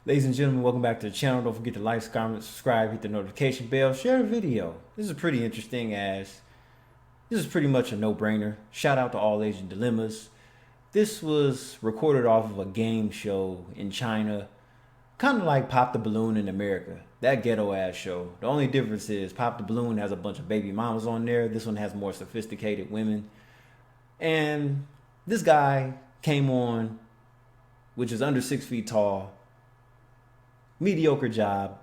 Ladies and gentlemen, welcome back to the channel. Don't forget to like, comment, subscribe, hit the notification bell, share the video. This is pretty interesting as this is pretty much a no-brainer. Shout out to All Asian Dilemmas. This was recorded off of a game show in China, kind of like Pop the Balloon in America. That ghetto ass show. The only difference is Pop the Balloon has a bunch of baby mamas on there. This one has more sophisticated women. And this guy came on, which is under 6 feet tall, mediocre job,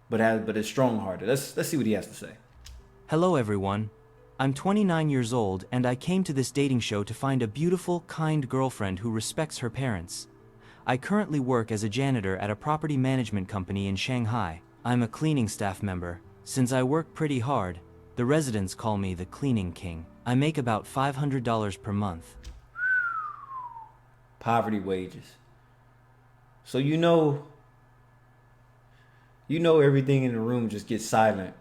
but is strong-hearted. Let's see what he has to say. Hello everyone. I'm 29 years old and I came to this dating show to find a beautiful, kind girlfriend who respects her parents. I currently work as a janitor at a property management company in Shanghai. I'm a cleaning staff member. Since I work pretty hard, the residents call me the cleaning king. I make about $500 per month. Poverty wages. So you know everything in the room just gets silent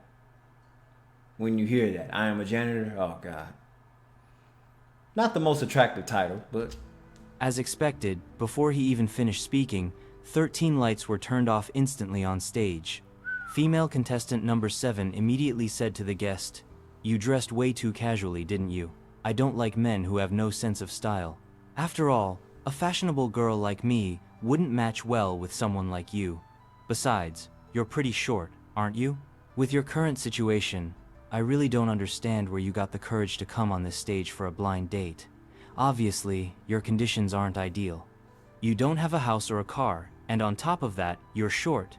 when you hear that. I am a janitor. Oh God. Not the most attractive title, but As expected, before he even finished speaking, 13 lights were turned off instantly on stage. Female contestant number 7 immediately said to the guest, "You dressed way too casually, didn't you? I don't like men who have no sense of style. After all, a fashionable girl like me wouldn't match well with someone like you. Besides, you're pretty short, aren't you? With your current situation, I really don't understand where you got the courage to come on this stage for a blind date. Obviously, your conditions aren't ideal. You don't have a house or a car, and on top of that, you're short.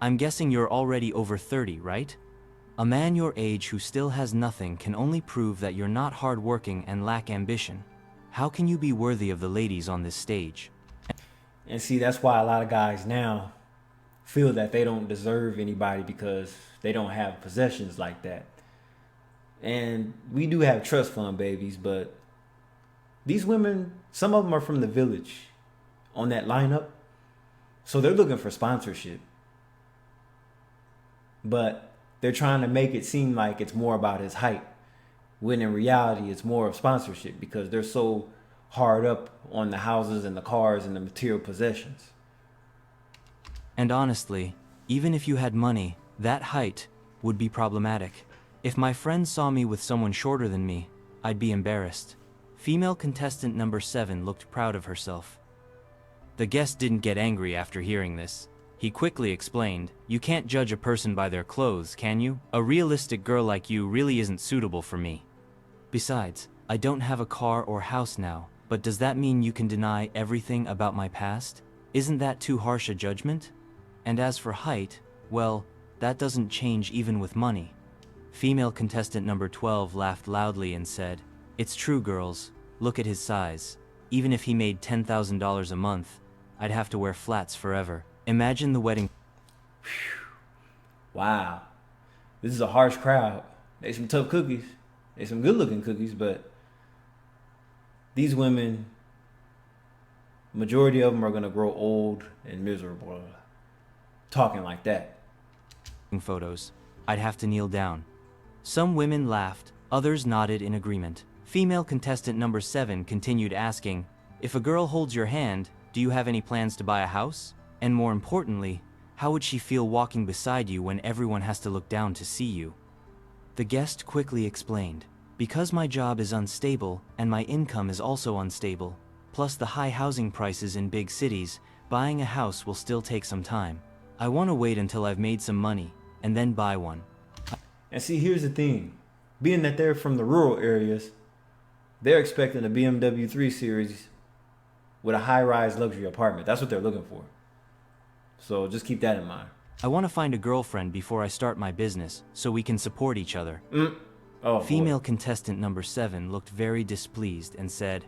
I'm guessing you're already over 30, right? A man your age who still has nothing can only prove that you're not hardworking and lack ambition. How can you be worthy of the ladies on this stage?" and see that's why a lot of guys now feel that they don't deserve anybody because they don't have possessions like that. And we do have trust fund babies, but these women, some of them are from the village on that lineup. So they're looking for sponsorship. But they're trying to make it seem like it's more about his height, when in reality it's more of sponsorship because they're so hard up on the houses and the cars and the material possessions. And honestly, even if you had money, that height would be problematic. If my friends saw me with someone shorter than me, I'd be embarrassed. Female contestant number 7 looked proud of herself. The guest didn't get angry after hearing this. He quickly explained, "You can't judge a person by their clothes, can you? A realistic girl like you really isn't suitable for me. Besides, I don't have a car or house now, but does that mean you can deny everything about my past? Isn't that too harsh a judgment? And as for height, well, that doesn't change even with money." Female contestant number 12 laughed loudly and said, "It's true, girls. Look at his size. Even if he made $10,000 a month, I'd have to wear flats forever. Imagine the wedding." Wow. This is a harsh crowd. They some tough cookies. They some good looking cookies, but these women, majority of them are going to grow old and miserable talking like that. Photos, I'd have to kneel down. Some women laughed, others nodded in agreement. Female contestant number 7 continued asking, "If a girl holds your hand, do you have any plans to buy a house? And more importantly, how would she feel walking beside you when everyone has to look down to see you?" The guest quickly explained, "Because my job is unstable and my income is also unstable, plus the high housing prices in big cities, buying a house will still take some time. I want to wait until I've made some money and then buy one." And see, here's the thing. Being that they're from the rural areas, they're expecting a BMW 3 Series with a high-rise luxury apartment. That's what they're looking for. So just keep that in mind. "I want to find a girlfriend before I start my business so we can support each other." Oh, Female boy. contestant number 7 looked very displeased and said,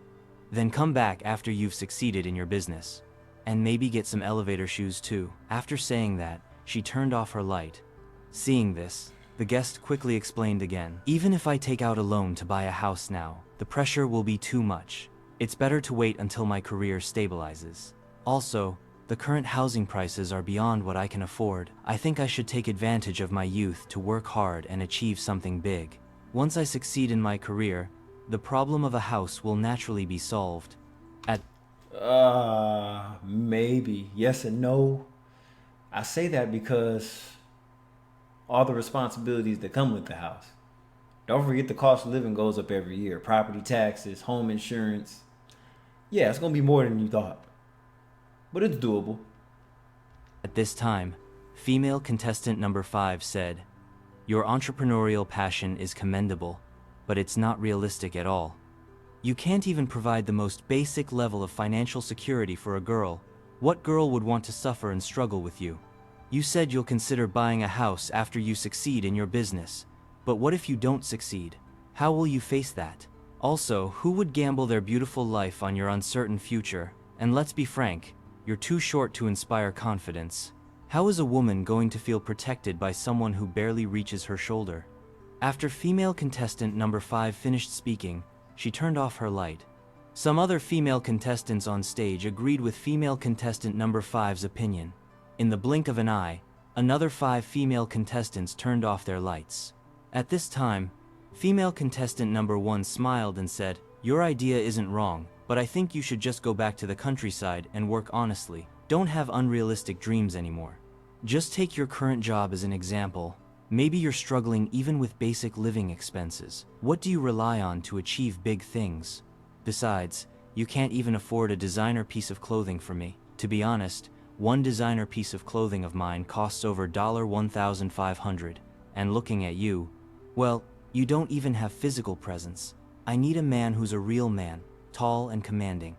"Then come back after you've succeeded in your business. And maybe get some elevator shoes too." After saying that, she turned off her light. Seeing this, the guest quickly explained again, "Even if I take out a loan to buy a house now, the pressure will be too much. It's better to wait until my career stabilizes. Also, the current housing prices are beyond what I can afford. I think I should take advantage of my youth to work hard and achieve something big. Once I succeed in my career, the problem of a house will naturally be solved." At Maybe. Yes and no. I say that because all the responsibilities that come with the house. Don't forget the cost of living goes up every year. Property taxes, home insurance. Yeah, it's gonna be more than you thought. But it's doable. At this time, female contestant number 5 said, "Your entrepreneurial passion is commendable, but it's not realistic at all. You can't even provide the most basic level of financial security for a girl. What girl would want to suffer and struggle with you? You said you'll consider buying a house after you succeed in your business. But what if you don't succeed? How will you face that? Also, who would gamble their beautiful life on your uncertain future? And let's be frank, you're too short to inspire confidence. How is a woman going to feel protected by someone who barely reaches her shoulder?" After female contestant number 5 finished speaking, she turned off her light. Some other female contestants on stage agreed with female contestant number 5's opinion. In the blink of an eye, another 5 female contestants turned off their lights. At this time, female contestant number 1 smiled and said, "Your idea isn't wrong, but I think you should just go back to the countryside and work honestly. Don't have unrealistic dreams anymore. Just take your current job as an example. Maybe you're struggling even with basic living expenses. What do you rely on to achieve big things? Besides, you can't even afford a designer piece of clothing for me. To be honest, one designer piece of clothing of mine costs over $1,500, and looking at you, well, you don't even have physical presence. I need a man who's a real man, tall and commanding."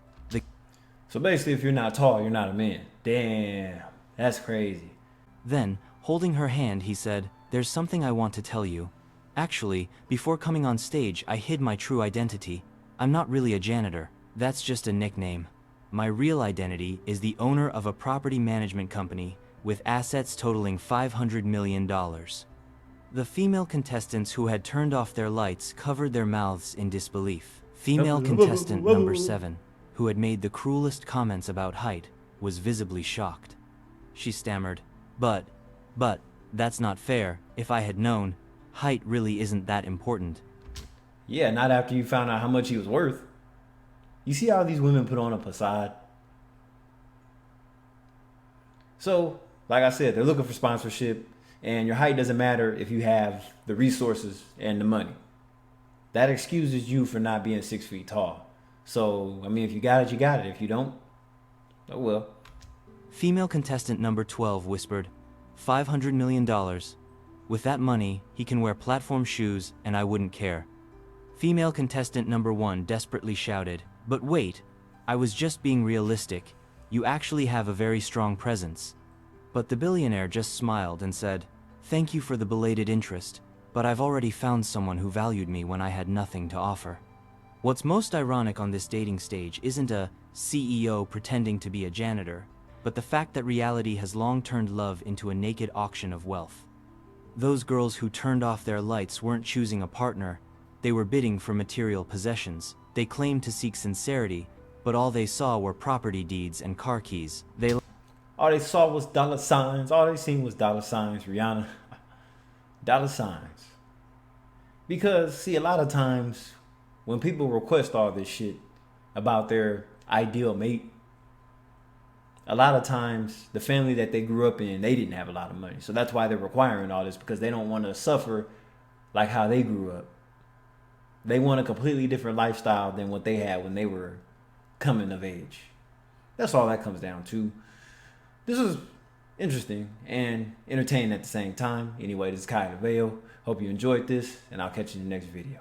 So basically, if you're not tall, you're not a man. Damn, that's crazy. Then, holding her hand, he said, "There's something I want to tell you. Actually, before coming on stage, I hid my true identity. I'm not really a janitor. That's just a nickname. My real identity is the owner of a property management company with assets totaling $500 million. The female contestants who had turned off their lights covered their mouths in disbelief. Female contestant number 7, who had made the cruelest comments about height, was visibly shocked. She stammered, but, that's not fair. If I had known, height really isn't that important." Yeah, not after you found out how much he was worth. You see how these women put on a facade? So, like I said, they're looking for sponsorship, and your height doesn't matter if you have the resources and the money. That excuses you for not being 6 feet tall. So, I mean, if you got it, you got it. If you don't, oh well. Female contestant number 12 whispered, $500 million. With that money, he can wear platform shoes and I wouldn't care. Female contestant number 1 desperately shouted, "But wait, I was just being realistic. You actually have a very strong presence." But the billionaire just smiled and said, "Thank you for the belated interest, but I've already found someone who valued me when I had nothing to offer." What's most ironic on this dating stage isn't a CEO pretending to be a janitor, but the fact that reality has long turned love into a naked auction of wealth. Those girls who turned off their lights weren't choosing a partner, they were bidding for material possessions. They claimed to seek sincerity, but all they saw were property deeds and car keys. All they saw was dollar signs. All they seen was dollar signs, Rihanna. Dollar signs. Because, see, a lot of times when people request all this shit about their ideal mate, a lot of times the family that they grew up in, they didn't have a lot of money. So that's why they're requiring all this, because they don't want to suffer like how they grew up. They want a completely different lifestyle than what they had when they were coming of age. That's all that comes down to. This is interesting and entertaining at the same time. Anyway, this is Kai DeVeo. Hope you enjoyed this, and I'll catch you in the next video.